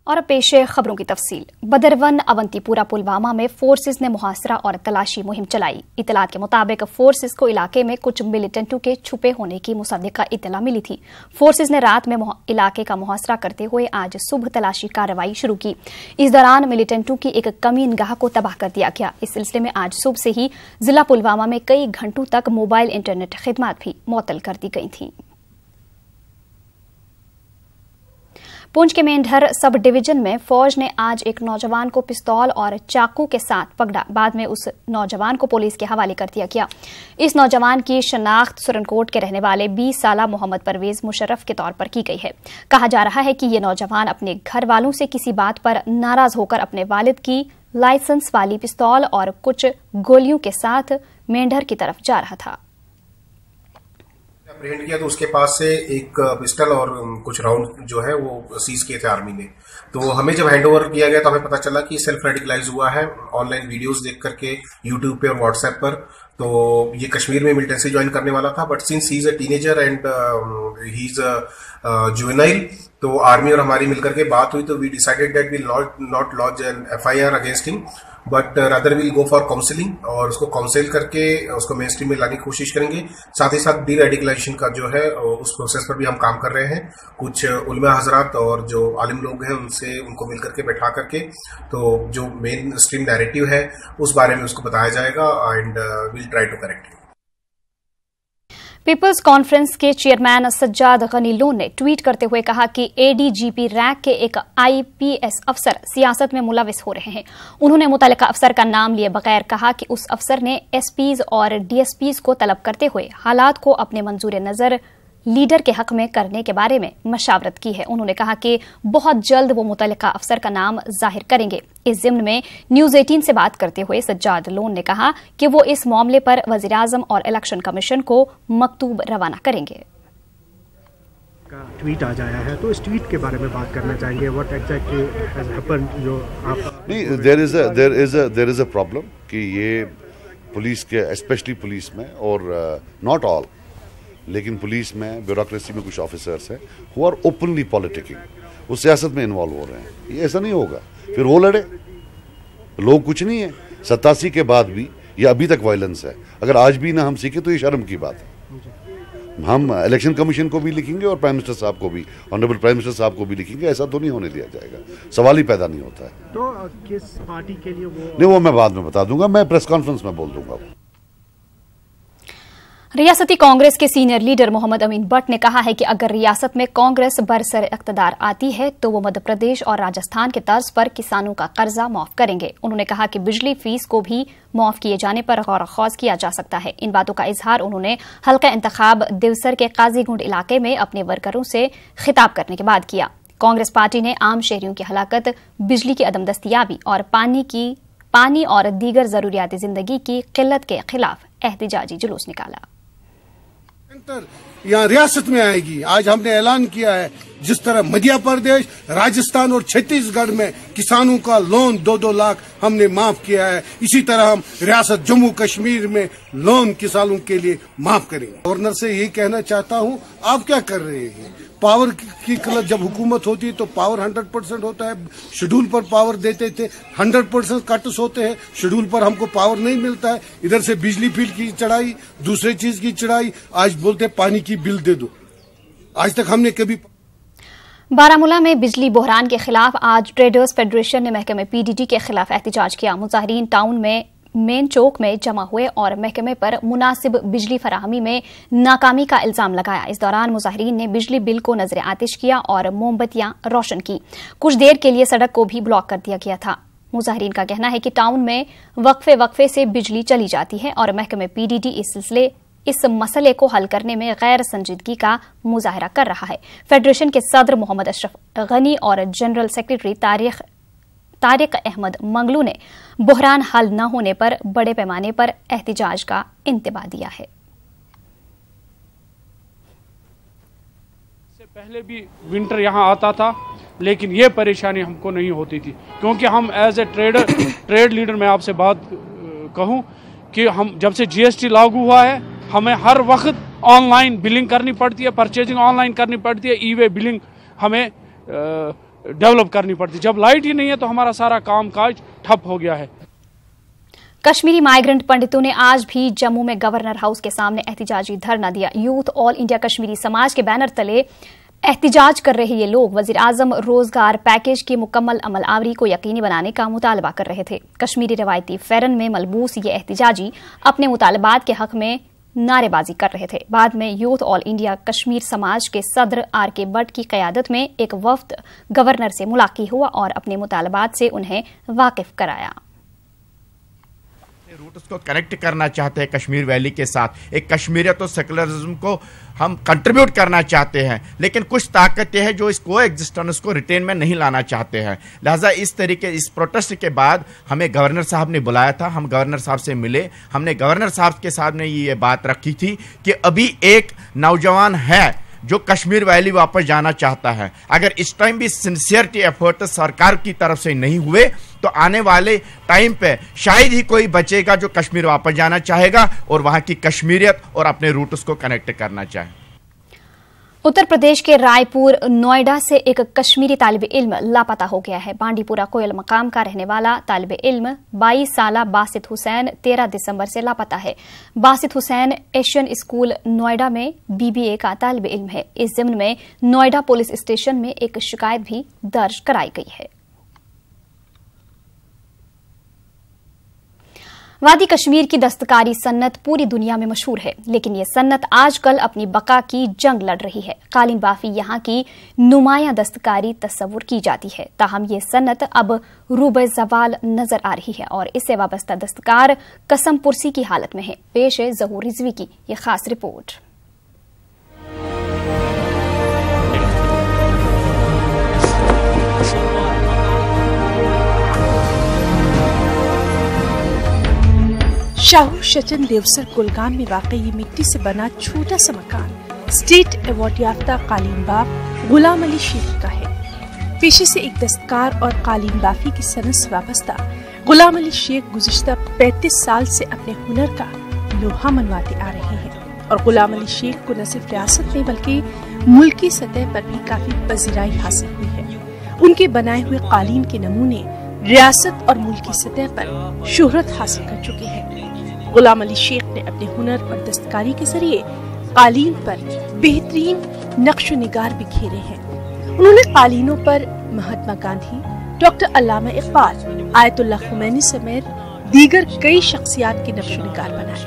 और अब पेश है खबरों की तफसील। बदरवन अवंतीपुरा पुलवामा में फोर्सेज ने मुहासरा और तलाशी मुहिम चलाई। इतलात के मुताबिक फोर्सेज को इलाके में कुछ मिलिटेंटों के छुपे होने की मुसद्दिका इतला मिली थी। फोर्सेज ने रात में इलाके का मुहासरा करते हुए आज सुबह तलाशी कार्रवाई शुरू की। इस दौरान मिलिटेंटों की एक कमीनगाह को तबाह कर दिया गया। इस सिलसिले में आज सुबह से ही जिला पुलवामा में कई घंटों तक मोबाइल इंटरनेट खिदमत भी मुअत्तल कर दी गई थी। पुंछ के मेंढर सब डिवीजन में फौज ने आज एक नौजवान को पिस्तौल और चाकू के साथ पकड़ा। बाद में उस नौजवान को पुलिस के हवाले कर दिया गया। इस नौजवान की शनाख्त सुरनकोट के रहने वाले 20 साला मोहम्मद परवेज मुशर्रफ के तौर पर की गई है। कहा जा रहा है कि ये नौजवान अपने घर वालों से किसी बात पर नाराज होकर अपने वालिद की लाइसेंस वाली पिस्तौल और कुछ गोलियों के साथ मेंढर की तरफ जा रहा था। अप्रहेंड किया तो उसके पास से एक पिस्टल और कुछ राउंड जो है वो सीज किए थे आर्मी ने। तो हमें जब हैंड ओवर किया गया तो हमें पता चला कि सेल्फ रेडिकलाइज हुआ है ऑनलाइन वीडियोस देख करके यूट्यूब पे और व्हाट्सएप पर। तो ये कश्मीर में मिलिटेंसी ज्वाइन करने वाला था, but since he is a teenager and he is a juvenile, तो आर्मी और हमारी मिलकर के बात हुई तो we decided that will not launch an FIR against him, but rather will go for counselling और उसको काउंसिल करके उसको मेन स्ट्रीम में लाने की कोशिश करेंगे। साथ ही साथ डी रेडिकलाइजेशन का जो है उस प्रोसेस पर भी हम काम कर रहे हैं। कुछ उलमा हजरात और जो आलिम लोग हैं उनसे उनको मिल करके बैठा करके तो जो मेन स्ट्रीम नैरेटिव है उस बारे में उसको बताया जाएगा and will try to correct. Peoples Conference के चेयरमैन सज्जाद गनी लोन ने ट्वीट करते हुए कहा कि ADGP रैंक के एक IPS अफसर सियासत में मुलविस हो रहे हैं। उन्होंने मुतल्लिका अफसर का नाम लिए बगैर कहा कि उस अफसर ने SPs और DSPs को तलब करते हुए हालात को अपने मंजूर नजर लीडर के हक में करने के बारे में मशावरत की है। उन्होंने कहा कि बहुत जल्द वो मुतल्लिका अफसर का नाम जाहिर करेंगे। इस ज़िम्न में न्यूज़ 18 से बात करते हुए सज्जाद लोन ने कहा कि वो इस मामले पर वज़ीर-ए-आज़म और इलेक्शन कमीशन को मकतूब रवाना करेंगे। ट्वीट आ जाया है तो इस ट्वीट के बारे में बात करना चाहेंगे। व्हाट एग्जैक्टली हैज हैपेंड जो आप नहीं, देयर इज अ प्रॉब्लम कि ये पुलिस के स्पेशली पुलिस में और नॉट ऑल लेकिन पुलिस में ब्यूरोक्रेसी में कुछ ऑफिसर्स हैं हु आर ओपनली पॉलिटिकिंग, वो सियासत में इन्वॉल्व हो रहे हैं। ये ऐसा नहीं होगा, फिर वो लड़े, लोग कुछ नहीं है। 87 के बाद भी ये अभी तक वायलेंस है। अगर आज भी ना हम सीखे तो ये शर्म की बात है। हम इलेक्शन कमीशन को भी लिखेंगे और प्राइम मिनिस्टर साहब को भी, ऑनरेबल प्राइम मिनिस्टर साहब को भी लिखेंगे। ऐसा तो नहीं होने दिया जाएगा, सवाल ही पैदा नहीं होता है। तो किस पार्टी के लिए नहीं, वो मैं बाद में बता दूंगा, मैं प्रेस कॉन्फ्रेंस में बोल दूंगा। रियासती कांग्रेस के सीनियर लीडर मोहम्मद अमीन भट्ट ने कहा है कि अगर रियासत में कांग्रेस बरसर इक़्तिदार आती है तो वो मध्य प्रदेश और राजस्थान के तर्ज पर किसानों का कर्जा माफ करेंगे। उन्होंने कहा कि बिजली फीस को भी माफ किए जाने पर गौर खौज किया जा सकता है। इन बातों का इजहार उन्होंने हल्का इंतखाब दिवसर के काजीगुंड इलाके में अपने वर्करों से खिताब करने के बाद किया। कांग्रेस पार्टी ने आम शहरियों की हलाकत, बिजली की अदम दस्तियाबी और पानी और दीगर जरूरियाती जिंदगी की किल्लत के खिलाफ एहतजाजी जुलूस निकाला। यहाँ रियासत में आएगी। आज हमने ऐलान किया है, जिस तरह मध्य प्रदेश, राजस्थान और छत्तीसगढ़ में किसानों का लोन 2-2 लाख हमने माफ किया है, इसी तरह हम रियासत जम्मू कश्मीर में लोन किसानों के लिए माफ करेंगे। गवर्नर से यही कहना चाहता हूँ, आप क्या कर रहे हैं? पावर की किल्लत जब हुकूमत होती है तो पावर 100% होता है। शेड्यूल पर पावर देते थे, 100% कट्स होते हैं, शेड्यूल पर हमको पावर नहीं मिलता है। इधर से बिजली बिल की चढ़ाई, दूसरे चीज की चढ़ाई, आज बोलते पानी की बिल दे दो। आज तक हमने कभी बारामूला में बिजली बहरान के खिलाफ आज ट्रेडर्स फेडरेशन ने महकमे PDD के खिलाफ एहतजाज किया। मुजाहिरीन टाउन में मेन चौक में जमा हुए और महकमे पर मुनासिब बिजली फराहमी में नाकामी का इल्जाम लगाया। इस दौरान मुजाहिरीन ने बिजली बिल को नजर आतिश किया और मोमबत्तियां रोशन की। कुछ देर के लिए सड़क को भी ब्लॉक कर दिया गया था। मुजाहिरीन का कहना है कि टाउन में वक्फे से बिजली चली जाती है और महकमे PDD इस मसले को हल करने में गैर संजीदगी का मुजाहरा कर रहा है। फेडरेशन के सदर मोहम्मद अशरफ गनी और जनरल सेक्रेटरी तारिक अहमद मंगलू ने बहरान हल न होने पर बड़े पैमाने पर एहतजाज का इंतबाह दिया है। इससे पहले भी विंटर यहाँ आता था, लेकिन ये परेशानी हमको नहीं होती थी, क्योंकि हम एज ए ट्रेड लीडर मैं आपसे बात कहूँ कि हम जब से GST लागू हुआ है, हमें हर वक्त ऑनलाइन बिलिंग करनी पड़ती है, परचेजिंग ऑनलाइन करनी पड़ती है, ई-वे बिलिंग हमें डेवलप करनी पड़ती। जब लाइट ही नहीं है तो हमारा सारा काम काज ठप हो गया है। कश्मीरी माइग्रेंट पंडितों ने आज भी जम्मू में गवर्नर हाउस के सामने एहतिजाजी धरना दिया। यूथ ऑल इंडिया कश्मीरी समाज के बैनर तले एहतिजाज कर रहे ये लोग वजीर आजम रोजगार पैकेज की मुकम्मल अमल आवरी को यकीनी बनाने का मुतालबा कर रहे थे। कश्मीरी रवायती फेरन में मलबूस ये एहतिजाजी अपने मुतालबात के हक में नारेबाजी कर रहे थे। बाद में यूथ ऑल इंडिया कश्मीर समाज के सदर RK भट्ट की क़यादत में एक वफ्द गवर्नर से मुलाकात हुआ और अपने मुतालबात से उन्हें वाकिफ कराया। रूट उसको कनेक्ट करना चाहते हैं कश्मीर वैली के साथ, एक कश्मीरियत और सेकुलरिज्म को हम कंट्रीब्यूट करना चाहते हैं, लेकिन कुछ ताकतें हैं जो इस को एग्जिस्टेंस को रिटेन में नहीं लाना चाहते हैं। लिहाजा इस तरीके इस प्रोटेस्ट के बाद हमें गवर्नर साहब ने बुलाया था, हम गवर्नर साहब से मिले, हमने गवर्नर साहब के सामने ये बात रखी थी कि अभी एक नौजवान है जो कश्मीर वैली वापस जाना चाहता है। अगर इस टाइम भी सिंसियरिटी एफर्ट सरकार की तरफ से नहीं हुए तो आने वाले टाइम पे शायद ही कोई बचेगा जो कश्मीर वापस जाना चाहेगा और वहां की कश्मीरियत और अपने रूट्स को कनेक्ट करना चाहे। उत्तर प्रदेश के रायपुर नोएडा से एक कश्मीरी तालिब इल्म लापता हो गया है। बांडीपुरा कोयल मकाम का रहने वाला तालिब इल्म 22 साला बासित हुसैन 13 दिसंबर से लापता है। बासित हुसैन एशियन स्कूल नोएडा में BBA का तालिब इल्म है। इस ज़िम्न में नोएडा पुलिस स्टेशन में एक शिकायत भी दर्ज कराई गई है। वादी कश्मीर की दस्तकारी सन्नत पूरी दुनिया में मशहूर है, लेकिन ये सन्नत आजकल अपनी बका की जंग लड़ रही है। कालीन बाफी यहाँ की नुमायां दस्तकारी तस्वुर की जाती है, ताहम ये सन्नत अब रूबे ज़वाल नजर आ रही है और इससे वाबस्ता दस्तकार कसम पुरसी की हालत में है। पेश है ज़हूर रिजवी की ये खास रिपोर्ट। शाहू शचन देवसर कुलगाम में वाक़ई ये मिट्टी से बना छोटा सा मकान स्टेट अवार्ड याफ्ता कालीन बाफ गुलाम अली शेख का है। पेशे से एक दस्तकार और कालीन बाफी की सनत से वाबस्ता गुलाम अली शेख गुज़िश्ता 35 साल से अपने हुनर का लोहा मनवाते आ रहे हैं और गुलाम अली शेख को न सिर्फ रियासत में बल्कि मुल्की सतह पर भी काफी पजीराई हासिल हुई है। उनके बनाए हुए कालीन के नमूने रियासत और मुल्की सतह पर शोहरत हासिल कर चुके हैं। गुलाम अली शेख ने अपने हुनर और दस्तकारी के जरिए कालीन पर बेहतरीन नक्श निगार बिखेरे हैं। उन्होंने कालीनों पर महात्मा गांधी, डॉक्टर अल्लामा इकबाल, आयतुल्लाह खुमैनी समेत दीगर कई शख्सियात के नक्श निगार बनाए।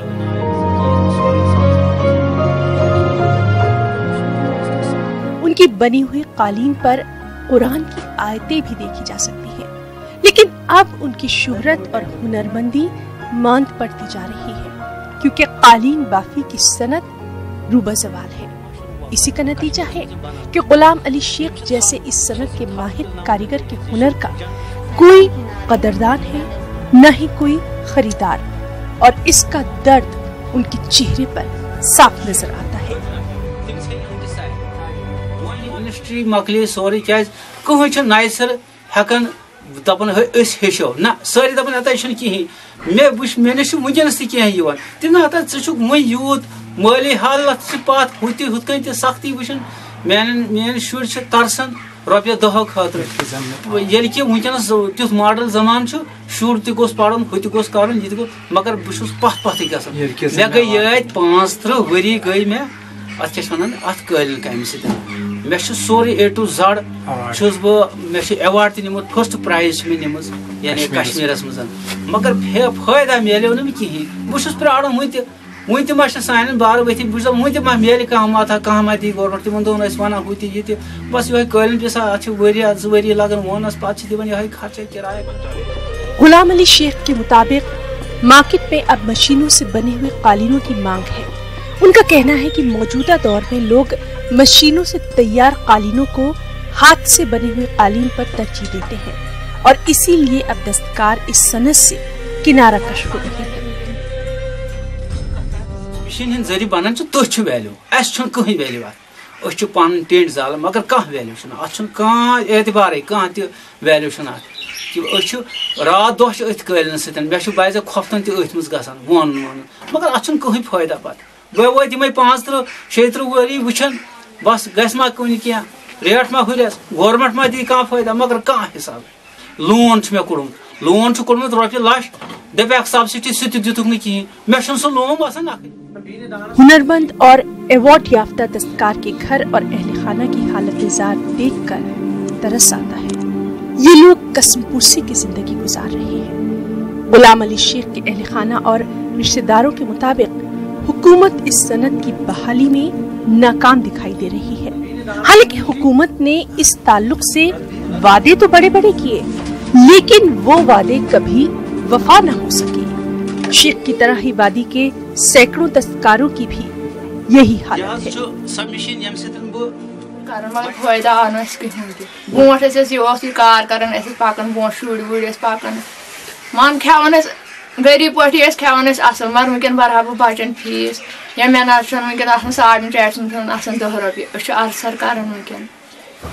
उनकी बनी हुई कालीन पर कुरान की आयतें भी देखी जा सकती हैं, लेकिन अब उनकी शोहरत और हुनरमंदी मांद पड़ती जा रही है क्योंकि कालीन बाफी की सनत रूबा ज़वाल है। इसी का नतीजा है कि गुलाम अली शेख जैसे इस सनत के माहिर कारीगर के हुनर का कोई कदरदान है, न ही कोई खरीदार, और इसका दर्द उनके चेहरे पर साफ नजर आता है। इंडस्ट्री मकले सोरे कहीं नाइसर हेकन दपन हेचो ना सारी दपन हता कहें मे मे वनस तह तम हता वह यूत माली हालत पात हुत कन सख्ती वुन मेन शुर तरसन रुपये 10 खतर ये कि वनस तुथ मॉडल जमान शुर तोस पढ़न हुत गोस कर मगर बहुत पथ पथ ग मे गई 35 वरी गई मे अत वन अत कालीन कम मे सोरे A to Z मे एवार्ड तमुत फर्स्ट प्राइज मे निमज यानी कश्मीर मज मगर फायदा मिलो ना कहें बहुत प्राण वन तम सान बार वथ वन तम मिले कह दी गवर्नमेंट तिमन दोन वन हु ये बस ये कालीन पिसा अत वरी 2 वरी लगन वोनस पे दिवान ये खर्चा किराया। गुलाम अली शेख के मुताबिक मार्केट में अब मशीनों से बने हुए कालीनों की मांग है। उनका कहना है कि मौजूदा दौर में लोग मशीनों से तैयार कालीनों को हाथ से बने हुए कालीन पर तरजीह देते हैं और इसीलिए अब दस्तकार इस सनत से किनारा कश हो रहे हैं। मशीन हिंद जरिए बनान तथ वैल्यू अस कहीं वैल्यू अस पन टेंट जाल मगर कह वैल्यू अत एतबार कह वैल्यू रात दह अथ कालीन सतन मे बाज़ खोफ्तन तथ मज गसान वन मगर अत कहीं फायदा पत बह वो 35-36 वरी वुचन बस गस मा कुन क्या ریٹ ما ہُرس گورمنٹ ما دی کانٛہہ فٲیدٕ مگر کانٛہہ حِساب لون چھُ مےٚ کوٚڑمُت لون چھُ کوٚڑمُت رۄپیہِ لچھ دپیکھ سبسڈی سُہ تہِ دِتُکھ نہٕ کِہیٖنۍ مےٚ چھُنہٕ سُہ لون باسان نکھٕے. ہنرمند اور ایوارڈ یافتہ دستکار کے گھر اور اہل خانہ کی حالت زار دیکھ کر ترس آتا ہے. یہ لوگ قسم پرسی کی زندگی گزار رہے ہیں. غلام علی شیخ کے اہل خانہ اور رشتہ داروں کے مطابق حکومت اس صنعت کی بحالی میں ناکام دکھائی دے رہی ہے. حالانکہ حکومت نے اس تعلق سے وعدے تو بڑے بڑے کیے لیکن وہ وعدے کبھی وفا نہ ہو سکے. شیخ کی طرح ہی وادی کے سینکڑوں دستکاروں کی بھی یہی حالت ہے. فائدہ آو نہٕ اَسہِ کِہیٖنۍ تہِ برونٛٹھ ٲسۍ أسۍ یہِ اوس یہِ کار کران أسۍ ٲسۍ پکان برونٛٹھ شُرۍ وُرۍ ٲسۍ پکان مان کھٮ۪وان ٲسۍ غریٖب پٲٹھی ٲسۍ کھٮ۪وان ٲسۍ اصل مگر وٕنکٮ۪ن بھرہا بہٕ بچن فیٖس یا مےٚ نہ حظ چھُنہٕ وٕنکٮ۪ن آسان ساڑن چاڑِ چھُنہٕ آسان 10 رۄپیہِ أسۍ چھِ ارسر کران وٕنکٮ۪ن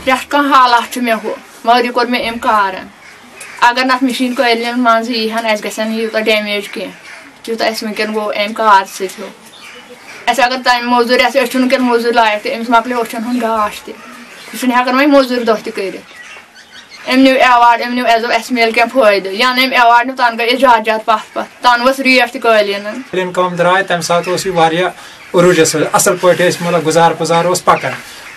پرٛٮ۪تھ کانٛہہ حالات چھُ مےٚ ہُہ مگر یہِ کوٚر مےٚ أمۍ کارن اگر نہٕ اتھ مِشیٖن قٲلیٖن منٛزٕ یی ہن اَسہِ گژھِ نہٕ یوٗتاہ ڈیمیج کینٛہہ یوٗتاہ اَسہِ وٕنکٮ۪ن گوٚو أمۍ کار سۭتۍ ہیوٗ اَسہِ اگر تَمہِ موٚزوٗرۍ آسہِ أسۍ چھِنہٕ وٕنکٮ۪ن موٚزوٗرۍ لایق تہِ أمِس مۄکلیو أچھن ہُنٛد گاش تہِ یہِ چھُنہٕ ہٮ۪کان وۄنۍ موٚزوٗرۍ دۄہ تہِ کٔرِتھ. أمۍ نیوٗ ایواڈ أمۍ نیوٗ اَسہِ دوٚپ اَسہِ میلہِ کینٛہہ فٲیدٕ ینہٕ أمۍ ایواڈ نیوٗ تنہٕ گٔے أسۍ زیادٕ زیادٕ پتھ تنہٕ ؤژھ ریٹ تہِ قٲلیٖنن. قٲلیٖن کٲم درٛاے تَمہِ ساتہٕ اوس یہِ واریاہ عروٗجس اصل پٲٹھۍ ٲسۍ مطلب گُزار پُزار اوس پکان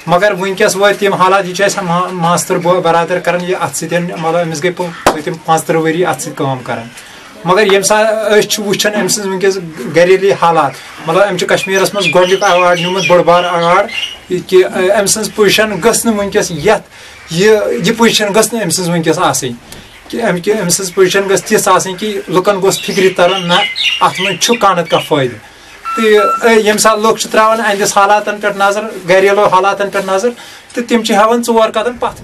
مگر وٕنکٮ۪س وٲتۍ تِم حالات یہِ چھِ اَسہِ ماستٕر برادر کران یہِ اتھ سۭتۍ مطلب أمِس گٔے پٔتِم 35 ؤری اتھ سۭتۍ کٲم کران مگر ییٚمہِ ساتہٕ أسۍ چھِ وٕچھان أمۍ سٕنٛز وٕنکٮ۪س گریلی حالات مطلب أمۍ چھُ کشمیٖرس منٛز گۄڈنیُک ایواڈ نیوٗمُت بوٚڑ بار ایواڈ کہِ أمۍ سٕنٛز پُزِشن گٔژھ نہٕ وٕنکٮ۪س یتھ یہِ پُزِشن گٔژھ نہٕ أمۍ سٕنٛز وٕنکٮ۪س آسٕنۍ کہِ أمۍ سٕنٛز پُزِشن گٔژھ تِژھ آسٕنۍ کہِ لُکن گوٚژھ فِکرِ ترُن نہ اتھ منٛز چھُ کانٛہہ نتہٕ کانٛہہ فٲیدٕ تہٕ ییٚمہِ ساتہٕ لُکھ چھِ تراوان أہنٛدِس حالاتن پٮ۪ٹھ نظر گریلو حالاتن پٮ۪ٹھ نظر تہٕ تِم چھِ ہٮ۪وان 4 قدم پتھ.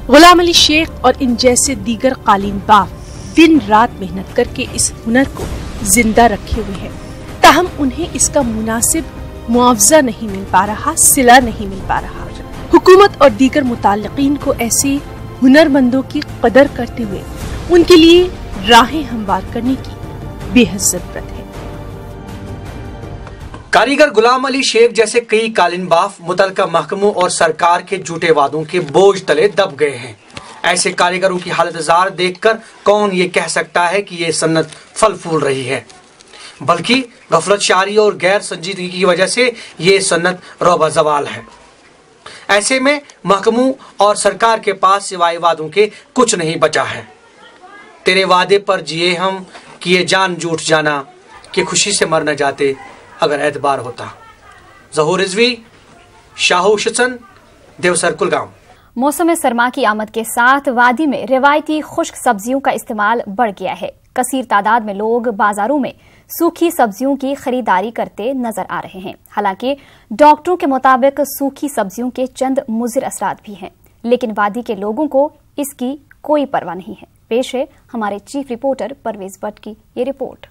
غلام علی شیخ اور ان جیسے دیگر قالین باف دن رات محنت کر کے اس ہنر کو زندہ رکھے ہوئے ہیں تاہم انہیں اس کا مناسب معاوضہ نہیں مل پا رہا صلہ نہیں مل پا رہا. حکومت اور دیگر متعلقین کو ایسے ہنرمندوں کی قدر کرتے ہوئے ان کے لیے راہیں ہموار کرنے کی بے حد ضرورت ہے. کاریگر غلام علی شیخ جیسے کئی قالین باف متعلقہ محکموں اور سرکار کے جھوٹے وعدوں کے بوجھ تلے دب گئے ہیں. ایسے کاریگروں کی حالت زار دیکھ کر کون یہ کہہ سکتا ہے کہ یہ صنعت پھل پھول رہی ہے بلکہ غفلت شعاری اور غیر سنجیدگی کی وجہ سے یہ صنعت روبہ زوال ہے. ایسے میں محکموں اور سرکار کے پاس سوائے وعدوں کے کچھ نہیں بچا ہے. تیرے وعدے پر جیے ہم کیے جان جھوٹ جانا کہ خوشی سے مر نہ جاتے اگر اعتبار ہوتا. ظہور رضوی، شاہو شچن، دیوسر کلگام. موسم سرما کی آمد کے ساتھ وادی میں روایتی خشک سبزیوں کا استعمال بڑھ گیا ہے. کثیر تعداد میں لوگ بازاروں میں سوکھی سبزیوں کی خریداری کرتے نظر آ رہے ہیں. حالانکہ ڈاکٹروں کے مطابق سوکھی سبزیوں کے چند مضر اثرات بھی ہیں لیکن وادی کے لوگوں کو اس کی کوئی پرواہ نہیں ہے. پیش ہے ہمارے چیف رپورٹر پرویز بٹ کی یہ رپورٹ.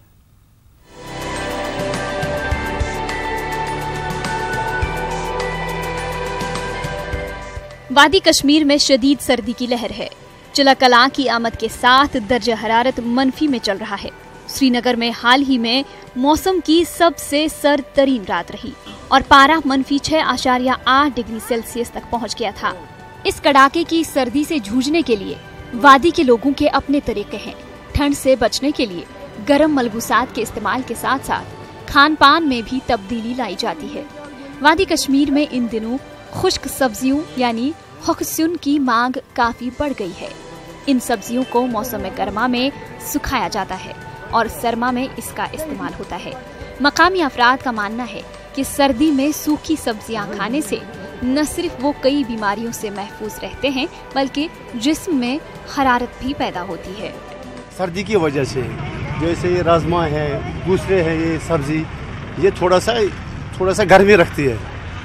وادی کشمیر میں شدید سردی کی لہر ہے. چلا کلاں کی آمد کے ساتھ درجہ حرارت منفی میں چل رہا ہے. سری نگر میں حال ہی میں موسم کی سب سے سرد ترین رات رہی اور پارہ -6.8 ڈگری سیلسیس تک پہنچ گیا تھا. اس کڑاکے کی سردی سے جوجھنے کے لیے وادی کے لوگوں کے اپنے طریقے ہیں. ٹھنڈ سے بچنے کے لیے گرم ملبوسات کے استعمال کے ساتھ ساتھ کھان پان میں بھی تبدیلی لائی جاتی ہے. وادی کشمیر میں ان دنوں خشک سبزیوں یعنی ہخسیون کی مانگ کافی بڑھ گئی ہے. ان سبزیوں کو موسم گرما میں سکھایا جاتا ہے اور سرما میں اس کا استعمال ہوتا ہے. مقامی افراد کا ماننا ہے کہ سردی میں سوکھی سبزیاں کھانے سے نہ صرف وہ کئی بیماریوں سے محفوظ رہتے ہیں بلکہ جسم میں حرارت بھی پیدا ہوتی ہے. سردی کی وجہ سے جیسے یہ رازما ہے دوسرے ہے یہ سبزی یہ تھوڑا سا گرمی رکھتی ہے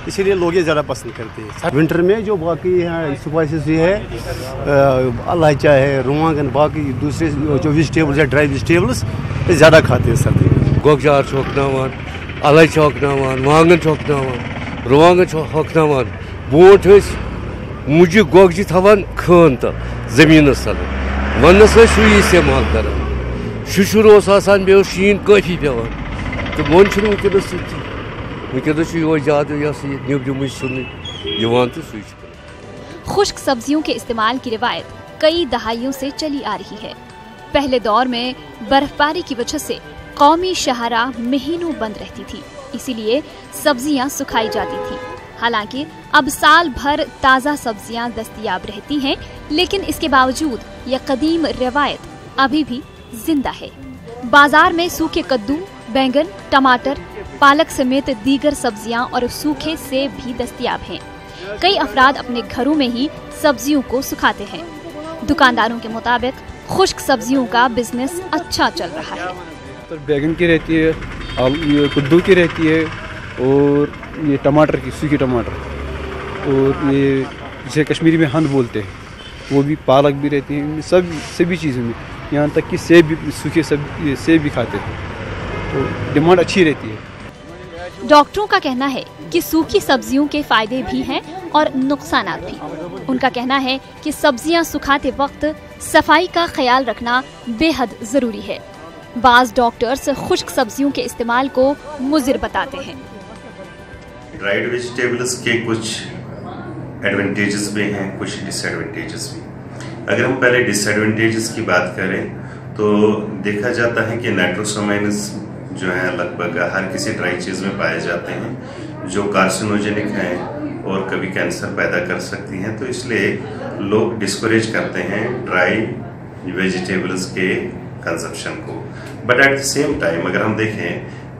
اسی لیے لوگ یہ زیادہ پسند کرتے ہیں. ونٹر میں جو باقی اسپائسز بھی ہے الائچا ہے روانگن باقی دوسرے جو ویجیٹیبلز ہے ڈرائی ویجیٹیبلز یہ زیادہ کھاتے ہیں سردی میں. گوگجار چھوکناوان الائچا ہوکناوان وانگن چھوکناوان روانگن ہوکناوان بونٹ مجھے گوگجہ تھوان کھان تل زمینس تل ونس سُے استعمال کران. ششر اوس آسان بیٚیہِ اوس شیٖن کٲفی پیوان تہٕ وۄنۍ چھُنہٕ ونکیٚنس ونکیٚنس چھُ یہوے زیادٕ یہ نبرِمٕے سیُنٕے یوان تو سوئی چھ کران. خشک سبزیوں کے استعمال کی روایت کئی دہائیوں سے چلی آ رہی ہے. پہلے دور میں برف باری کی وجہ سے قومی شاہراہ مہینوں بند رہتی تھی، اسی لیے سبزیاں سکھائی جاتی تھی. حالانکہ اب سال بھر تازہ سبزیاں دستیاب رہتی ہیں، لیکن اس کے باوجود یہ قدیم روایت ابھی بھی زندہ ہے. بازار میں سوکھے کدو، بینگن، ٹماٹر، پالک سمیت دیگر سبزیاں اور سوکھے سیب بھی دستیاب ہیں. کئی افراد اپنے گھروں میں ہی سبزیوں کو سکھاتے ہیں. دکانداروں کے مطابق خشک سبزیوں کا بزنس اچھا چل رہا ہے. بیگن کی رہتی ہے، کدو کی رہتی ہے، اور یہ ٹماٹر کی، سوکھی ٹماٹر، اور یہ جسے کشمیری میں ہند بولتے ہیں، وہ بھی، پالک بھی رہتی ہیں، سبھی چیزیں میں، یہاں تک کہ سیب بھی، سوکھے سیب بھی کھاتے ہیں، تو ڈیمانڈ اچھی رہتی ہے. ڈاکٹروں کا کہنا ہے کہ سوکھی سبزیوں کے فائدے بھی ہیں اور نقصانات بھی. ان کا کہنا ہے کہ سبزیاں سکھاتے وقت صفائی کا خیال رکھنا بے حد ضروری ہے. بعض ڈاکٹرز خشک سبزیوں کے استعمال کو مضر بتاتے ہیں. ڈرائیڈ ویجیٹیبلز کے کچھ ایڈوانٹیجز بھی ہیں، کچھ ڈس ایڈوانٹیجز بھی. اگر ہم پہلے ڈس ایڈوانٹیجز کی بات کریں تو دیکھا جاتا ہے کہ نائٹروسامائنز جو ہیں لگ بھگ ہر کسی ڈرائی چیز میں پائے جاتے ہیں، جو کارسینوجینک ہیں اور کبھی کینسر پیدا کر سکتی ہیں. تو اس لیے لوگ ڈسکوریج کرتے ہیں ڈرائی ویجیٹیبلز کے کنزپشن کو. But at the same time اگر ہم دیکھیں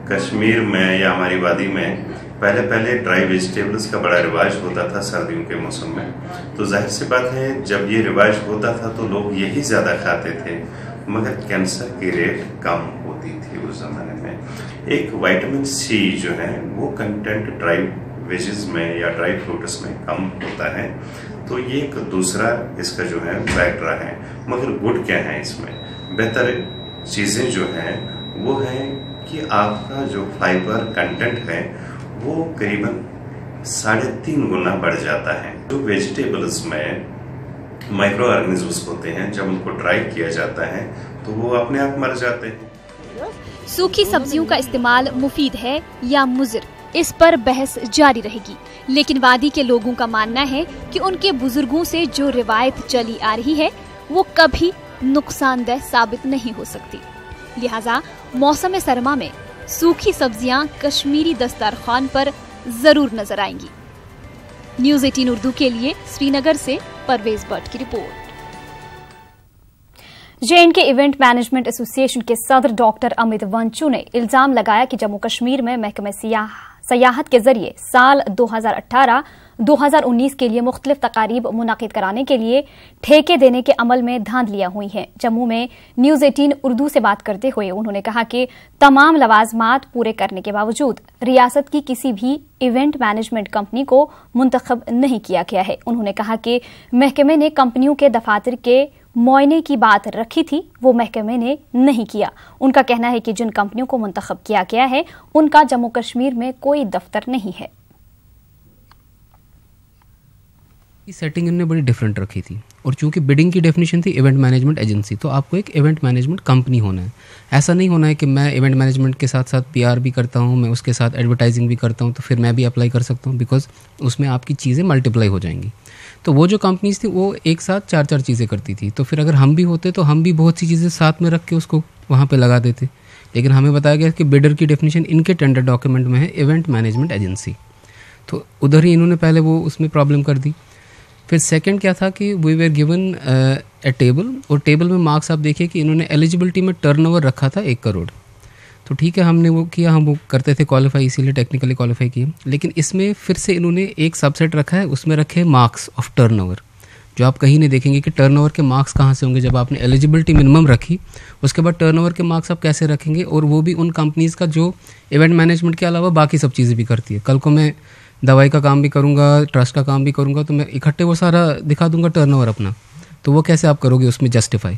کشمیر میں یا ہماری وادی میں پہلے ڈرائی ویجیٹیبلز کا بڑا رواج ہوتا تھا سردیوں کے موسم میں. تو ظاہر سی بات ہے جب یہ رواج ہوتا تھا تو لوگ یہی زیادہ کھاتے تھے، مگر کینسر کی ریٹ کم ہوتی تھی اس زمانے میں. ایک وائٹامن سی جو ہے وہ کنٹینٹ ڈرائی ویجز میں یا ڈرائی فروٹس میں کم ہوتا ہے. تو یہ ایک دوسرا اس کا جو ہے فیکٹر ہے. مگر گڈ کیا ہے اس میں؟ بہتر چیزیں جو ہیں وہ ہیں کہ آپ کا جو فائبر کنٹینٹ ہے وہ قریباً 3.5 گنا بڑھ جاتا ہے. جو ویجیٹیبلز میں مائکرو آرگنزمز ہوتے ہیں جب ان کو ڈرائی کیا جاتا ہے تو وہ اپنے آپ مر جاتے ہیں. سوکھی سبزیوں کا استعمال مفید ہے یا مضر، اس پر بحث جاری رہے گی. لیکن وادی کے لوگوں کا ماننا ہے کہ ان کے بزرگوں سے جو روایت چلی آ رہی ہے وہ کبھی نقصان دہ ثابت نہیں ہو سکتی. لہٰذا موسم سرما میں سوکھی سبزیاں کشمیری دسترخوان پر ضرور نظر آئیں گی. نیوز 18 اردو کے لیے سری نگر سے پرویز بٹ کی رپورٹ. JNK ایونٹ مینجمنٹ ایسوسی ایشن کے صدر ڈاکٹر امت ونچو نے الزام لگایا کہ جموں کشمیر میں محکمہ سیاحت کے ذریعے سال 2018-2019 کے لیے مختلف تقاریب منعقد کرانے کے لیے ٹھیکے دینے کے عمل میں دھاندلیاں ہوئی ہیں. جموں میں نیوز 18 اردو سے بات کرتے ہوئے انہوں نے کہا کہ تمام لوازمات پورے کرنے کے باوجود ریاست کی کسی بھی ایونٹ مینجمنٹ کمپنی کو منتخب نہیں کیا گیا ہے. انہوں نے کہا کہ محکمے نے کمپنیوں کے دفاتر کے معائنے کی بات رکھی تھی، وہ محکمے نے نہیں کیا. ان کا کہنا ہے کہ جن کمپنیوں کو منتخب کیا گیا ہے ان کا جموں کشمیر میں کوئی دفتر نہیں ہے. سیٹنگ انہوں نے بڑی ڈفرینٹ رکھی تھی، اور چونکہ بڈنگ کی ڈیفینیشن تھی ایونٹ مینجمنٹ ایجنسی، تو آپ کو ایک ایونٹ مینجمنٹ کمپنی ہونا ہے. ایسا نہیں ہونا ہے کہ میں ایونٹ مینجمنٹ کے ساتھ ساتھ PR بھی کرتا ہوں، میں اس کے ساتھ ایڈورٹائزنگ بھی کرتا ہوں، تو پھر میں بھی اپلائی کر سکتا ہوں، بیکاز اس میں آپ کی چیزیں ملٹیپلائی ہو جائیں گی. تو وہ جو کمپنیز تھیں وہ ایک ساتھ 4 چیزیں کرتی تھی. تو پھر اگر ہم بھی ہوتے تو ہم بھی بہت سی چیزیں ساتھ میں رکھ کے اس کو وہاں پہ لگا دیتے. لیکن ہمیں بتایا گیا کہ بڈر کی ڈیفینیشن ان کے ٹینڈر ڈاکیومنٹ میں ہے ایونٹ مینجمنٹ ایجنسی، تو ادھر ہی انہوں نے پہلے وہ اس میں پرابلم کر دی. پھر سیکنڈ کیا تھا کہ وی ویئر گیون اے ٹیبل، اور ٹیبل میں مارکس آپ دیکھیں کہ انہوں نے ایلیجبلٹی میں ٹرن اوور رکھا تھا 1 کروڑ. تو ٹھیک ہے ہم نے وہ کیا، ہم وہ کرتے تھے کوالیفائی، اسی لیے ٹیکنیکلی کوالیفائی کیے. لیکن اس میں پھر سے انہوں نے ایک سب سیٹ رکھا ہے، اس میں رکھے مارکس آف ٹرن اوور، جو آپ کہیں نہیں دیکھیں گے کہ ٹرن اوور کے مارکس کہاں سے ہوں گے. جب آپ نے ایلیجبلٹی منیمم رکھی اس کے بعد ٹرن اوور کے مارکس آپ کیسے رکھیں گے، اور وہ بھی ان کمپنیز کا جو ایونٹ مینجمنٹ کے علاوہ باقی سب چیزیں بھی کرتی ہے. کل کو میں دوائی کا کام بھی کروں گا، ٹرسٹ کا کام بھی کروں گا، تو میں اکٹھے وہ سارا دکھا دوں گا ٹرن اوور اپنا، تو وہ کیسے آپ کرو گے اس میں جسٹیفائی.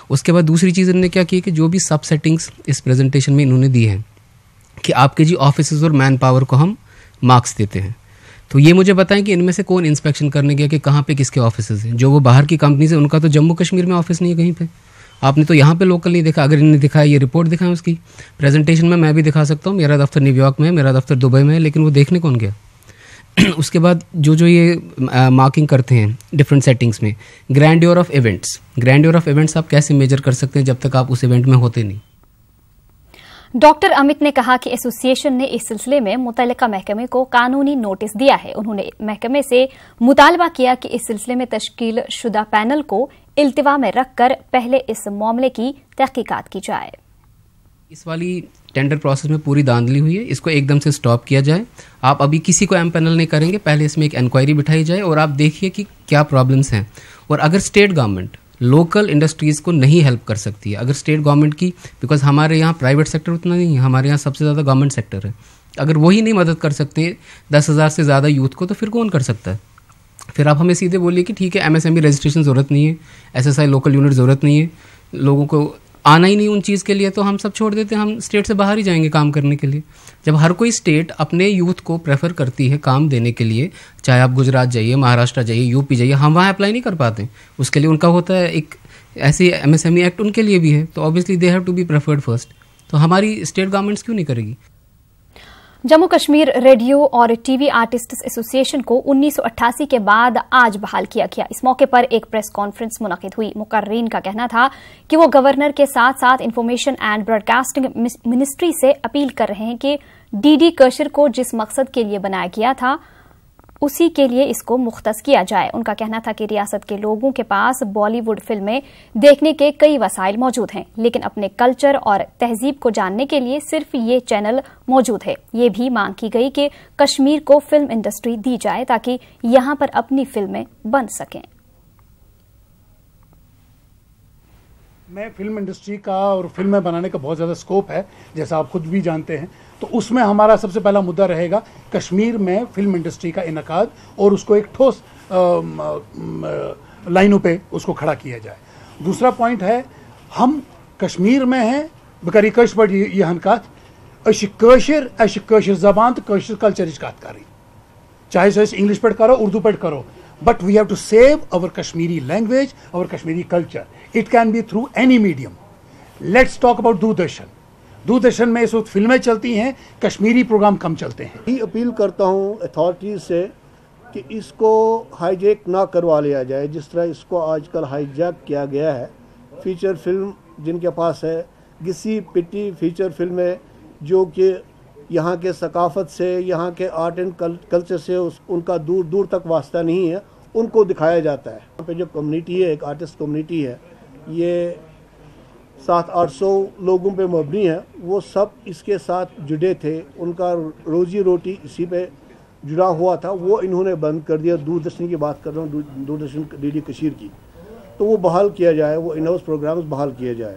اس کے بعد دوسری چیز انہوں نے کیا کی کہ جو بھی سب سیٹنگس اس پریزنٹیشن میں انہوں نے دی ہیں کہ آپ کے جی آفیسز اور مین پاور کو ہم مارکس دیتے ہیں. تو یہ مجھے بتائیں کہ ان میں سے کون انسپیکشن کرنے گیا کہ کہاں پہ کس کے آفیسز ہیں. جو وہ باہر کی کمپنیز ہیں ان کا تو جموں کشمیر میں آفس نہیں ہے کہیں پہ. آپ نے تو یہاں پہ لوکل نہیں دیکھا. اگر انہوں نے دکھایا یہ رپورٹ دکھائیں اس کی پریزنٹیشن میں بھی دکھا سکتا ہوں. میرا دفتر نیو یارک میں ہے، میرا دفتر دبئی میں ہے، لیکن وہ دیکھنے کون گیا؟ उसके बाद जो ये मार्किंग करते हैं डिफरेंट सेटिंग्स में, ग्रैंड्योर ऑफ इवेंट्स आप कैसे मेजर कर सकते हैं जब तक आप उस इवेंट में होते नहीं। डॉक्टर अमित ने कहा कि एसोसिएशन ने इस सिलसिले में मुतल्लिका महकमे को कानूनी नोटिस दिया है। उन्होंने महकमे से मुतालबा किया कि इस सिलसिले में तश्कील शुदा पैनल को इल्तिवा में रखकर पहले इस मामले की तहकीकात की जाए। इस वाली टेंडर प्रोसेस में पूरी धांधली हुई है, इसको एकदम से स्टॉप किया जाए। आप अभी किसी को पैनल नहीं करेंगे, पहले इसमें एक इंक्वायरी बिठाई जाए और आप देखिए कि क्या प्रॉब्लम्स हैं। और अगर स्टेट गवर्नमेंट लोकल इंडस्ट्रीज़ को नहीं हेल्प कर सकती है, अगर स्टेट गवर्नमेंट की, बिकॉज हमारे यहाँ प्राइवेट सेक्टर उतना नहीं है, हमारे यहाँ सबसे ज़्यादा गवर्नमेंट सेक्टर है, अगर वही नहीं मदद कर सकते 10,000 से ज़्यादा यूथ को, तो फिर कौन कर सकता है। फिर आप हमें सीधे बोलिए कि ठीक है MSME रजिस्ट्रेशन ज़रूरत नहीं है, SSI लोकल यूनिट ज़रूरत नहीं है, लोगों को आना ही नहीं उन चीज़ के लिए, तो हम सब छोड़ देते हैं, हम स्टेट से बाहर ही जाएंगे काम करने के लिए। जब हर कोई स्टेट अपने यूथ को प्रेफर करती है काम देने के लिए, चाहे आप गुजरात जाइए, महाराष्ट्र जाइए, UP जाइए, हम वहाँ अप्लाई नहीं कर पाते, उसके लिए उनका होता है एक ऐसी MSME एक्ट उनके लिए भी है, तो obviously they have to be preferred first. तो हमारी स्टेट गवर्नमेंट्स क्यों नहीं करेगी। जम्मू कश्मीर रेडियो और टीवी आर्टिस्ट्स एसोसिएशन को 1988 के बाद आज बहाल किया गया। इस मौके पर एक प्रेस कॉन्फ्रेंस मुनक्किद हुई। मुकर्रीन का कहना था कि वो गवर्नर के साथ साथ इंफॉर्मेशन एंड ब्रॉडकास्टिंग मिनिस्ट्री से अपील कर रहे हैं कि DD कशिर को जिस मकसद के लिए बनाया गया था उसी के लिए इसको मुख्तस किया जाए। उनका कहना था कि रियासत के लोगों के पास बॉलीवुड फिल्में देखने के कई वसाइल मौजूद हैं, लेकिन अपने कल्चर और तहजीब को जानने के लिए सिर्फ ये चैनल मौजूद है। ये भी मांग की गई कि कश्मीर को फिल्म इंडस्ट्री दी जाए ताकि यहां पर अपनी फिल्में बन सकें। में फिल्म इंडस्ट्री का और फिल्में बनाने का बहुत ज़्यादा स्कोप है, जैसा आप खुद भी जानते हैं। तो उसमें हमारा सबसे पहला मुद्दा रहेगा कश्मीर में फिल्म इंडस्ट्री का इनकाद और उसको एक ठोस लाइनों पे उसको खड़ा किया जाए। दूसरा पॉइंट है, हम कश्मीर में हैं बकर कश पर यह हनकात कशिर जबान तो कशिर कल्चर कात करें, चाहे सो इंग्लिश पे करो, उर्दू पे करो, but we have to save our Kashmiri language, our Kashmiri culture. It can be through any medium. Let's talk about Doordarshan. Doordarshan में इस वक्त फिल्में चलती हैं, कश्मीरी प्रोग्राम कम चलते हैं। ही अपील करता हूँ अथॉरिटीज़ से कि इसको हाईजैक ना करवा लिया जाए, जिस तरह इसको आजकल हाईजैक किया गया है। फीचर फिल्म जिनके पास है, घिसी पिटी फीचर फिल्में जो कि यहाँ के सकाफत से, यहाँ के आर्ट एंड कल्चर से उनका दूर दूर तक वास्ता नहीं है, उनको दिखाया जाता है। यहाँ पे जो कम्युनिटी है, एक आर्टिस्ट कम्युनिटी है, ये 700-800 लोगों पे मबनी है, वो सब इसके साथ जुड़े थे, उनका रोजी रोटी इसी पे जुड़ा हुआ था, वो इन्होंने बंद कर दिया। दूरदर्शन की बात कर रहा हूँ, दूरदर्शन DD कशीर की, तो वो बहाल किया जाए, वो इन हाउस प्रोग्राम्स बहाल किए जाए।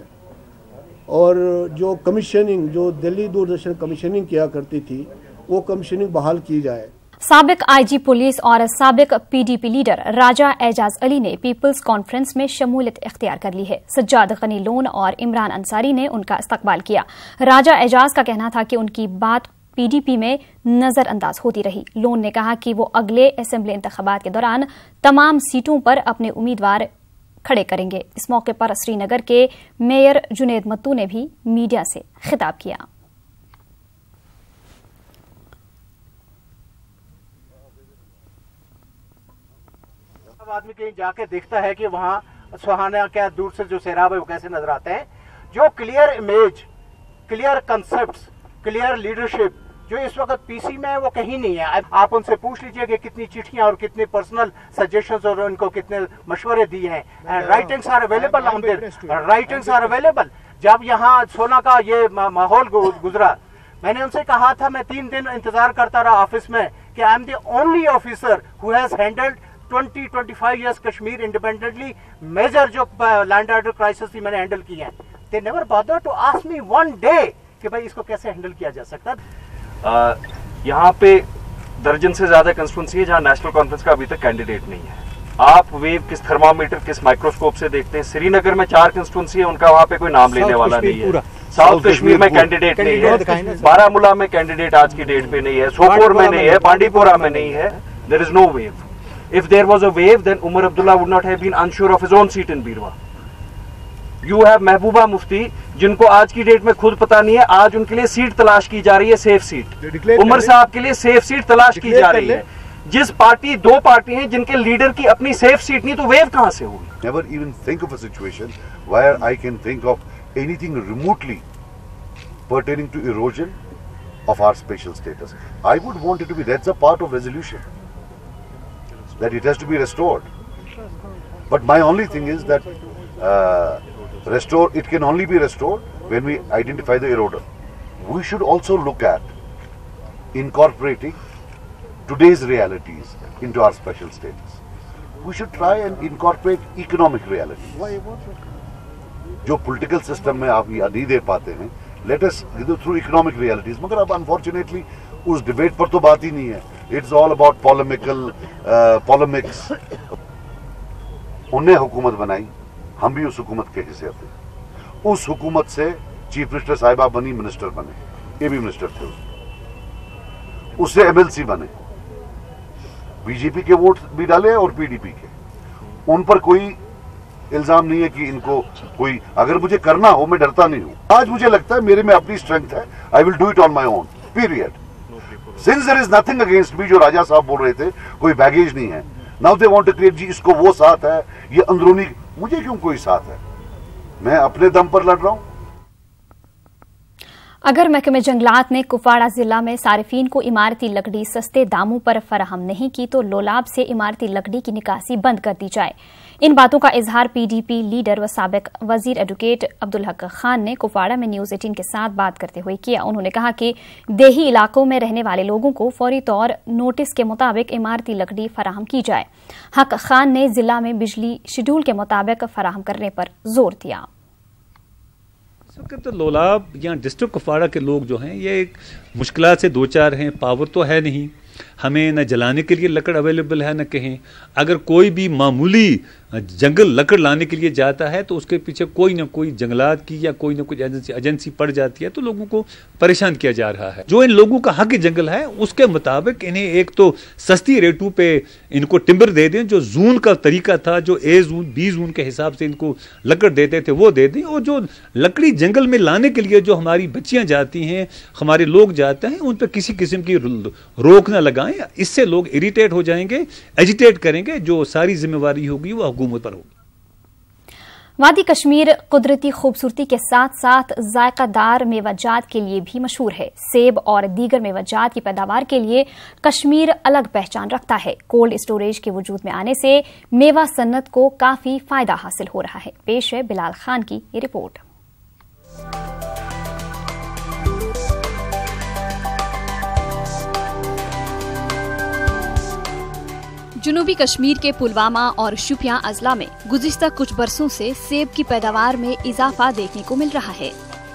और जो कमीशनिंग, जो दिल्ली दूरदर्शन कमीशनिंग किया करती थी, वो कमीशनिंग बहाल की जाए। साबिक IG पुलिस और साबिक PDP लीडर राजा एजाज अली ने पीपल्स कॉन्फ्रेंस में शमूलियत इख्तियार कर ली है। सज्जाद गनी लोन और इमरान अंसारी ने उनका इस्तकबाल किया। राजा एजाज का कहना था कि उनकी बात PDP में नजरअंदाज होती रही। लोन ने कहा कि वो अगले असेंबली इंतखाबात के दौरान तमाम सीटों पर अपने उम्मीदवार खड़े करेंगे। इस मौके पर श्रीनगर के मेयर जुनेद मत्तू ने भी मीडिया से खिताब किया। आदमी कहीं जाके देखता है कि वहाँ सुहाना क्या दूर से जो सैराब है वो कैसे नजर आते हैं। जो clear image, clear concepts, clear leadership जो इस वक्त PC में है वो कहीं नहीं है। आप उनसे पूछ लीजिए कि कितनी चिट्ठियां और कितने पर्सनल सजेशंस और उनको कितने मशवरे दिए हैं। Writings are available on there, writings are available. जब यहाँ 16 का ये माहौल गुजरा, मैंने उनसे कहा था, मैं 3 दिन इंतजार करता रहा ऑफिस में कि I am the only officer who has handled 20-25 years Kashmir independently. Major जो लैंड ऑर्डर क्राइसिस थी मैंने हैंडल की है। They never bother to ask me one day कि भाई इसको कैसे हैंडल किया जा सकता है। यहाँ पे दर्जन से ज्यादा कंस्टिट्यूंसी है जहाँ नेशनल कॉन्फ्रेंस का अभी तक कैंडिडेट नहीं है। आप वेव किस थर्मामीटर, किस माइक्रोस्कोप से देखते हैं। श्रीनगर में 4 कंस्टिट्यूंसी है, उनका वहाँ पे कोई नाम लेने वाला नहीं है। साउथ कश्मीर में कैंडिडेट नहीं है, बारामूला में कैंडिडेट आज की डेट पे नहीं है, सोपोर में नहीं है, पांडीपोरा में नहीं है। There is no wave. If there was a wave, then Umar Abdullah would not have been unsure of his own seat in Birwa. You have Mehbooba Mufti, जिनको आज की डेट में खुद पता नहीं है, आज उनके लिए सीट तलाश की जा रही है, सेफ सीट। उमर साहब के लिए सेफ सीट तलाश की जा रही है। जिस पार्टी, दो पार्टी हैं जिनके लीडर की अपनी सेफ सीट नहीं, तो वेव कहां से होगी? Never even think of a situation where I can think of anything remotely pertaining to erosion of our special status. I would want it to be, that's a part of resolution, that it has to be restored. But my only thing is that it can only be restored when we identify the eroder. We should also look at incorporating today's realities into our special status. We should try and incorporate economic realities. जो political system में आप या नहीं दे पाते हैं, let us go through economic realities. मगर अब unfortunately उस debate पर तो बात ही नहीं है. It's all about polemics. उन्हें हुकूमत बनाई, हम भी उस हुकूमत के हिस्से थे. उस हुकूमत से चीफ मिनिस्टर साहिबा बनी, मिनिस्टर बने, ये भी मिनिस्टर थे. उससे एमएलसी बने, बीजेपी के वोट भी डाले और पीडीपी के. उन पर कोई इल्जाम नहीं है कि इनको कोई, अगर मुझे करना हो मैं डरता नहीं हूं. आज मुझे लगता है मेरे में अपनी स्ट्रेंथ है. I will do it on my own, period. Since there is nothing against me, जो राजा साहब बोल रहे थे कोई बैगेज नहीं है. Now they want to create, जी इसको वो साथ है, ये अंदरूनी, मुझे क्यों कोई साथ है? मैं अपने दम पर लड़ रहा हूं. अगर महकमे जंगलात ने कुपवाड़ा जिला में सारिफीन को इमारती लकड़ी सस्ते दामों पर फराहम नहीं की तो लोलाब से इमारती लकड़ी की निकासी बंद कर दी जाए. इन बातों का इजहार पीडीपी लीडर व साबिक वजीर एडवोकेट अब्दुल हक खान ने कुपवाड़ा में न्यूज 18 के साथ बात करते हुए किया. उन्होंने कहा कि देही इलाकों में रहने वाले लोगों को फौरी तौर नोटिस के मुताबिक इमारती लकड़ी फराहम की जाए. हक खान ने जिला में बिजली शेड्यूल के मुताबिक फराहम करने पर जोर दिया. इस वक्त तो लोलाब या डिस्ट्रिक्ट कुपवाड़ा के लोग जो हैं ये एक मुश्किलात से दो चार हैं. पावर तो है नहीं, हमें न जलाने के लिए लकड़ अवेलेबल है, न कहीं अगर कोई भी मामूली जंगल लकड़ लाने के लिए जाता है तो उसके पीछे कोई ना कोई जंगलात की या कोई ना कोई एजेंसी पड़ जाती है, तो लोगों को परेशान किया जा रहा है. जो इन लोगों का हक जंगल है उसके मुताबिक इन्हें एक तो सस्ती रेटों पे इनको टिम्बर दे दें, जो जून का तरीका था, जो ए जून बी जून के हिसाब से इनको लकड़ देते थे वो दे दें. और जो लकड़ी जंगल में लाने के लिए जो हमारी बच्चियां जाती हैं, हमारे लोग जाते हैं, उन पर किसी किस्म की रोक न लगाएं. इससे लोग इरिटेट हो जाएंगे, एजिटेट करेंगे. जो सारी जिम्मेवारी होगी वो हुकूमत पर होगी. वादी कश्मीर कुदरती खूबसूरती के साथ साथ जायकादार मेवाजात के लिए भी मशहूर है. सेब और दीगर मेवाजात की पैदावार के लिए कश्मीर अलग पहचान रखता है. कोल्ड स्टोरेज के वजूद में आने से मेवा सन्नत को काफी फायदा हासिल हो रहा है. पेश है बिलाल खान की ये रिपोर्ट. जुनूबी कश्मीर के पुलवामा और शुपियां अजला में गुज़िश्ता कुछ बरसों से सेब की पैदावार में इजाफा देखने को मिल रहा है.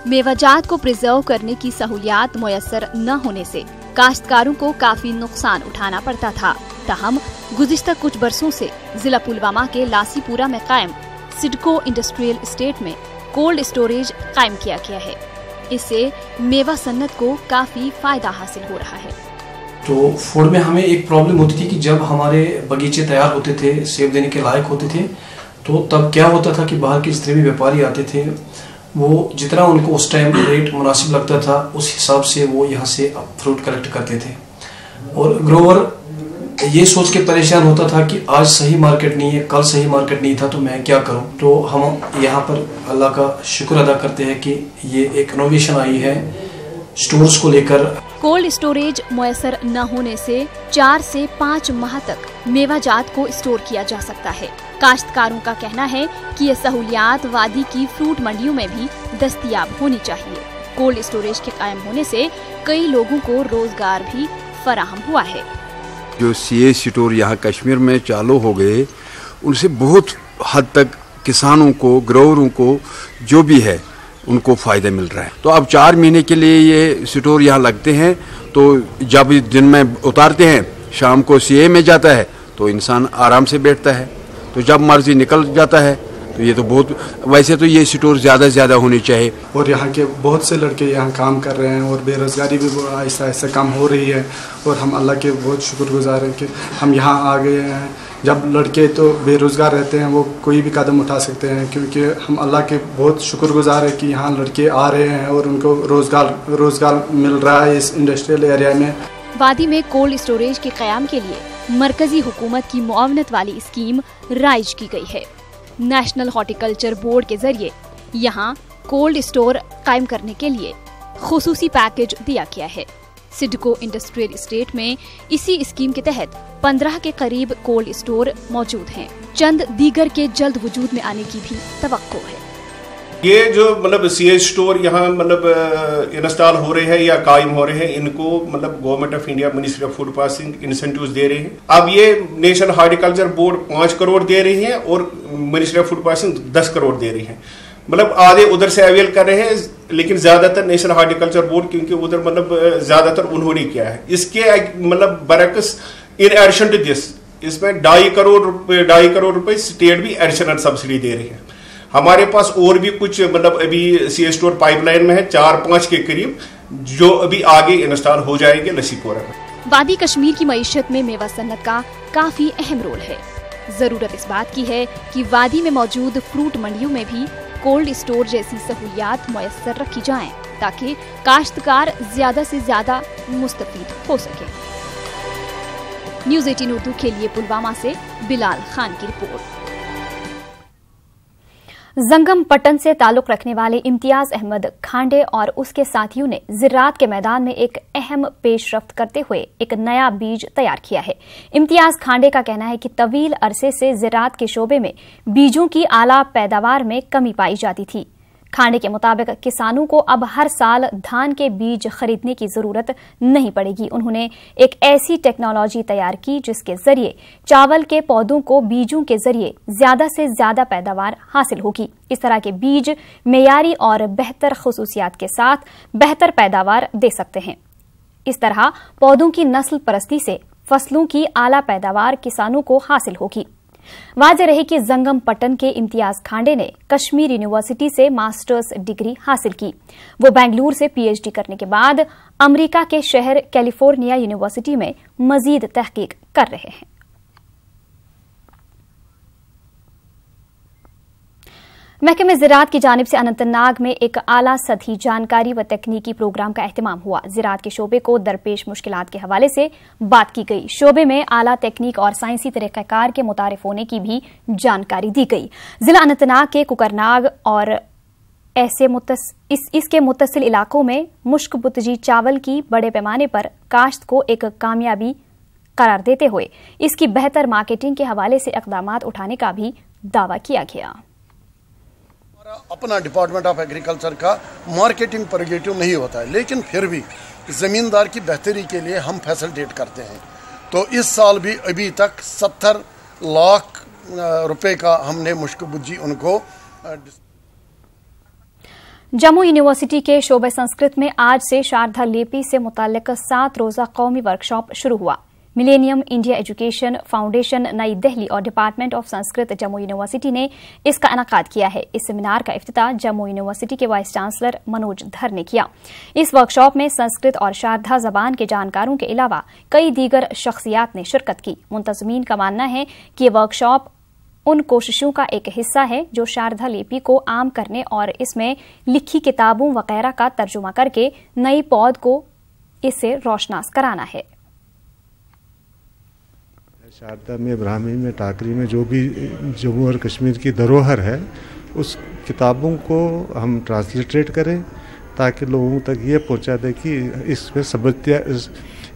मेवाजात को प्रिजर्व करने की सहूलियात मुयस्सर न होने से काश्तकारों को काफी नुकसान उठाना पड़ता था. ताहम गुज़िश्ता कुछ बरसों से जिला पुलवामा के लासीपुरा में कायम सिडको इंडस्ट्रियल एस्टेट में कोल्ड स्टोरेज कायम किया गया है. इससे मेवा सन्नत को काफी फायदा हासिल हो रहा है. तो फूड में हमें एक प्रॉब्लम होती थी कि जब हमारे बगीचे तैयार होते थे, सेब देने के लायक होते थे, तो तब क्या होता था कि बाहर के जितने भी व्यापारी आते थे वो जितना उनको उस टाइम रेट मुनासिब लगता था उस हिसाब से वो यहाँ से फ्रूट कलेक्ट करते थे. और ग्रोवर ये सोच के परेशान होता था कि आज सही मार्केट नहीं है, कल सही मार्केट नहीं था, तो मैं क्या करूं. तो हम यहाँ पर अल्लाह का शुक्र अदा करते हैं कि ये एक इनोवेशन आई है स्टोर्स को लेकर. कोल्ड स्टोरेज मुयसर न होने से 4 से 5 माह तक मेवाजात को स्टोर किया जा सकता है. काश्तकारों का कहना है कि ये सहूलियात वादी की फ्रूट मंडियों में भी दस्तयाब होनी चाहिए. कोल्ड स्टोरेज के कायम होने से कई लोगों को रोजगार भी फराहम हुआ है. जो सीए स्टोर यहाँ कश्मीर में चालू हो गए उनसे बहुत हद तक किसानों को, ग्रोवरों को जो भी है उनको फ़ायदा मिल रहा है. तो अब 4 महीने के लिए ये स्टोर यहाँ लगते हैं, तो जब दिन में उतारते हैं शाम को सीए में जाता है तो इंसान आराम से बैठता है, तो जब मर्जी निकल जाता है. तो ये तो बहुत, वैसे तो ये स्टोर ज़्यादा से ज़्यादा होने चाहिए. और यहाँ के बहुत से लड़के यहाँ काम कर रहे हैं और बेरोज़गारी भी आहिस्ता आहिस्ता कम हो रही है. और हम अल्लाह के बहुत शुक्रगुजार हैं कि हम यहाँ आ गए हैं. जब लड़के तो बेरोज़गार रहते हैं वो कोई भी कदम उठा सकते हैं, क्योंकि हम अल्लाह के बहुत शुक्रगुजार है कि यहाँ लड़के आ रहे हैं और उनको रोज़गार मिल रहा है इस इंडस्ट्रियल एरिया में. वादी में कोल्ड स्टोरेज के क़याम के लिए मरकजी हुकूमत की मुआवनत वाली स्कीम राइज की गई है। नेशनल हॉर्टिकल्चर बोर्ड के जरिए यहाँ कोल्ड स्टोर कायम करने के लिए खुसूसी पैकेज दिया गया है। सिडको इंडस्ट्रियल एस्टेट में इसी स्कीम के तहत 15 के करीब कोल्ड स्टोर मौजूद हैं। चंद दीगर के जल्द वजूद में आने की भी तवक्को है। ये जो मतलब सीएच स्टोर यहाँ मतलब इंस्टॉल हो रहे हैं या कायम हो रहे हैं, इनको मतलब government of India ministry of food processing incentives दे रहे हैं। अब ये नेशनल हॉर्टिकल्चर बोर्ड 5 करोड़ दे रही है और ministry of food processing 10 crore दे रही है। मतलब आधे उधर से अवेल कर रहे हैं, लेकिन ज्यादातर नेशनल हॉर्टिकल्चर बोर्ड, क्योंकि उधर मतलब ज्यादातर उन्होंने किया है। इसके मतलब बरक्स इन एडिशन टू दिस, इसमें 2.5 करोड़ रुपए स्टेट भी एडिशनल सब्सिडी दे रही है। हमारे पास और भी कुछ मतलब अभी सीएच स्टोर पाइपलाइन में है 4-5 के करीब, जो अभी आगे इंस्टॉल हो जाएंगे लसीपोरा में। वादी कश्मीर की मईशत में मेवा सन्नत का काफी अहम रोल है। जरूरत इस बात की है कि वादी में मौजूद फ्रूट मंडियों में भी कोल्ड स्टोर जैसी सहूलियात मुयस्सर रखी जाएं, ताकि काश्तकार ज्यादा से ज्यादा मुस्तफीद हो सके। न्यूज़ 18 उर्दू के लिए पुलवामा से बिलाल खान की रिपोर्ट। जंगम पट्टन से ताल्लुक रखने वाले इम्तियाज अहमद खांडे और उसके साथियों ने ज़राअत के मैदान में एक अहम पेशरफ्त करते हुए एक नया बीज तैयार किया है। इम्तियाज खांडे का कहना है कि तवील अरसे से ज़राअत के शोबे में बीजों की आला पैदावार में कमी पाई जाती थी। खांडे के मुताबिक किसानों को अब हर साल धान के बीज खरीदने की जरूरत नहीं पड़ेगी। उन्होंने एक ऐसी टेक्नोलॉजी तैयार की जिसके जरिए चावल के पौधों को बीजों के जरिए ज्यादा से ज्यादा पैदावार हासिल होगी। इस तरह के बीज मेयारी और बेहतर खुसूसियात के साथ बेहतर पैदावार दे सकते हैं। इस तरह पौधों की नस्ल परस्ती से फसलों की आला पैदावार किसानों को हासिल होगी। वाज़ेह रहे कि जंगम पट्टन के इम्तियाज खांडे ने कश्मीर यूनिवर्सिटी से मास्टर्स डिग्री हासिल की। वो बेंगलुरु से पीएचडी करने के बाद अमेरिका के शहर कैलिफोर्निया यूनिवर्सिटी में मजीद तहकीक कर रहे हैं। महकमे ज़राअत की जानिब से अनंतनाग में एक आला सतही जानकारी व तकनीकी प्रोग्राम का एहतमाम हुआ। ज़राअत के शोबे को दरपेश मुश्किलात के हवाले से बात की गई। शोबे में आला तकनीक और साइंसी तरीक़ाकार के मुतारिफ होने की भी जानकारी दी गई। जिला अनंतनाग के कुकरनाग और इसके मुत्तसिल इलाकों में मुश्क बुतजी चावल की बड़े पैमाने पर काश्त को एक कामयाबी करार देते हुए इसकी बेहतर मार्केटिंग के हवाले से इक़दामात उठाने का भी दावा किया गया। अपना डिपार्टमेंट ऑफ एग्रीकल्चर का मार्केटिंग प्रोग्रेटिव नहीं होता है, लेकिन फिर भी ज़मींदार की बेहतरी के लिए हम फैसिलिटेट करते हैं। तो इस साल भी अभी तक 70 लाख रुपए का हमने मुश्कबुज्जी उनको। जम्मू यूनिवर्सिटी के शोबे संस्कृत में आज से शारदा लिपि से मुताल्लिक 7 रोज़ा कौमी वर्कशॉप शुरू हुआ। मिलेनियम इंडिया एजुकेशन फाउंडेशन नई दिल्ली और department of Sanskrit Jammu university ने इसका इनेकाद किया है। इस सेमिनार का इफ्तिताह जम्मू यूनिवर्सिटी के वाइस चांसलर मनोज धर ने किया। इस वर्कशॉप में संस्कृत और शारदा जबान के जानकारों के अलावा कई दीगर शख्सियात ने शिरकत की। मुंतज़मीन का मानना है कि ये वर्कशॉप उन कोशिशों का एक हिस्सा है जो शारदा लिपि को आम करने और इसमें लिखी किताबों वगैरह का तर्जुमा करके नई पौध को इससे रोशनास कराना है। शारदा में, ब्राह्मी में, टाकरी में जो भी जम्मू और कश्मीर की धरोहर है, उस किताबों को हम ट्रांसलिटरेट करें ताकि लोगों तक ये पहुंचा दे कि इसमें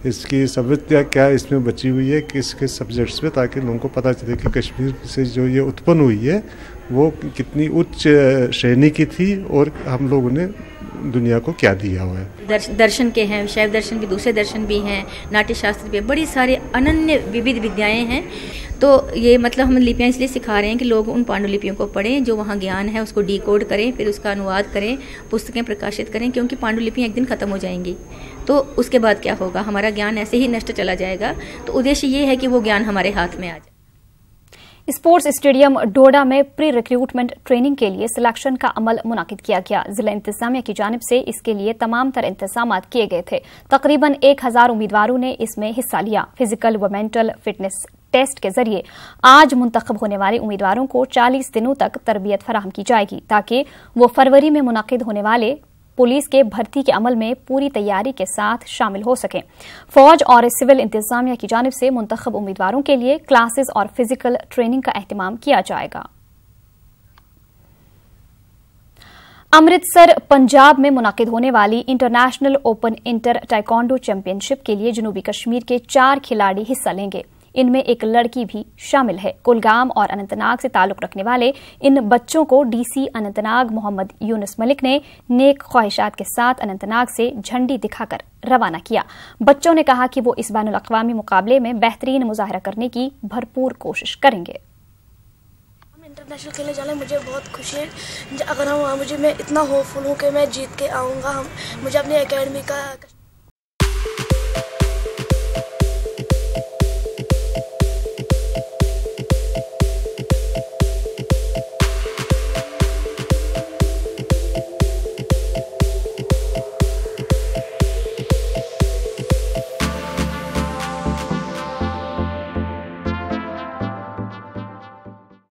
इसकी सभ्यता क्या इसमें बची हुई है, किसके सब्जेक्ट्स पे, ताकि लोगों को पता चले कि कश्मीर से जो ये उत्पन्न हुई है वो कितनी उच्च श्रेणी की थी और हम लोगों ने दुनिया को क्या दिया हुआ है। दर्शन के हैं, शैव दर्शन के दूसरे दर्शन भी हैं, नाट्य शास्त्र भी, बड़ी सारे अनन्य विविध विद्याएं हैं। तो ये मतलब हम लिपियाँ इसलिए सिखा रहे हैं कि लोग उन पांडुलिपियों को पढ़ें, जो वहाँ ज्ञान है उसको डिकोड करें, फिर उसका अनुवाद करें, पुस्तकें प्रकाशित करें, क्योंकि पांडुलिपियाँ एक दिन ख़त्म हो जाएंगी। तो उसके बाद क्या होगा, हमारा ज्ञान ऐसे ही नष्ट चला जाएगा। तो उद्देश्य ये है कि वो ज्ञान हमारे हाथ में आ जाए। स्पोर्ट्स स्टेडियम डोडा में प्री रिक्रूटमेंट ट्रेनिंग के लिए सिलेक्शन का अमल मुनाकिद किया गया। जिला इंतजामिया की जानिब से इसके लिए तमाम तर इंतजामात किए गए थे। तकरीबन 1000 उम्मीदवारों ने इसमें हिस्सा लिया। फिजिकल व मेंटल फिटनेस टेस्ट के जरिए आज मुंतखब होने वाले उम्मीदवारों को 40 दिनों तक तरबियत फराहम की जाएगी ताकि वो फरवरी में मुनाकिद होने वाले पुलिस के भर्ती के अमल में पूरी तैयारी के साथ शामिल हो सकें। फौज और सिविल इंतजामिया की जानिब से मुंतखब उम्मीदवारों के लिए क्लासेस और फिजिकल ट्रेनिंग का एहतमाम किया जाएगा। अमृतसर पंजाब में मुनाकिद होने वाली international open inter taekwondo championship के लिए जनूबी कश्मीर के 4 खिलाड़ी हिस्सा लेंगे। इनमें एक लड़की भी शामिल है। कुलगाम और अनंतनाग से ताल्लुक रखने वाले इन बच्चों को डीसी अनंतनाग मोहम्मद यूनुस मलिक ने नेक ख्वाहिशात के साथ अनंतनाग से झंडी दिखाकर रवाना किया। बच्चों ने कहा कि वो इस बैनुल अक़वामी मुकाबले में बेहतरीन मुजाहरा करने की भरपूर कोशिश करेंगे। इंटरनेशनल खेलने जाने मुझे बहुत खुशी है। अगर मैं इतना होपफुल हूँ कि मैं जीत के आऊँगा। मुझे अपनी एकेडमी का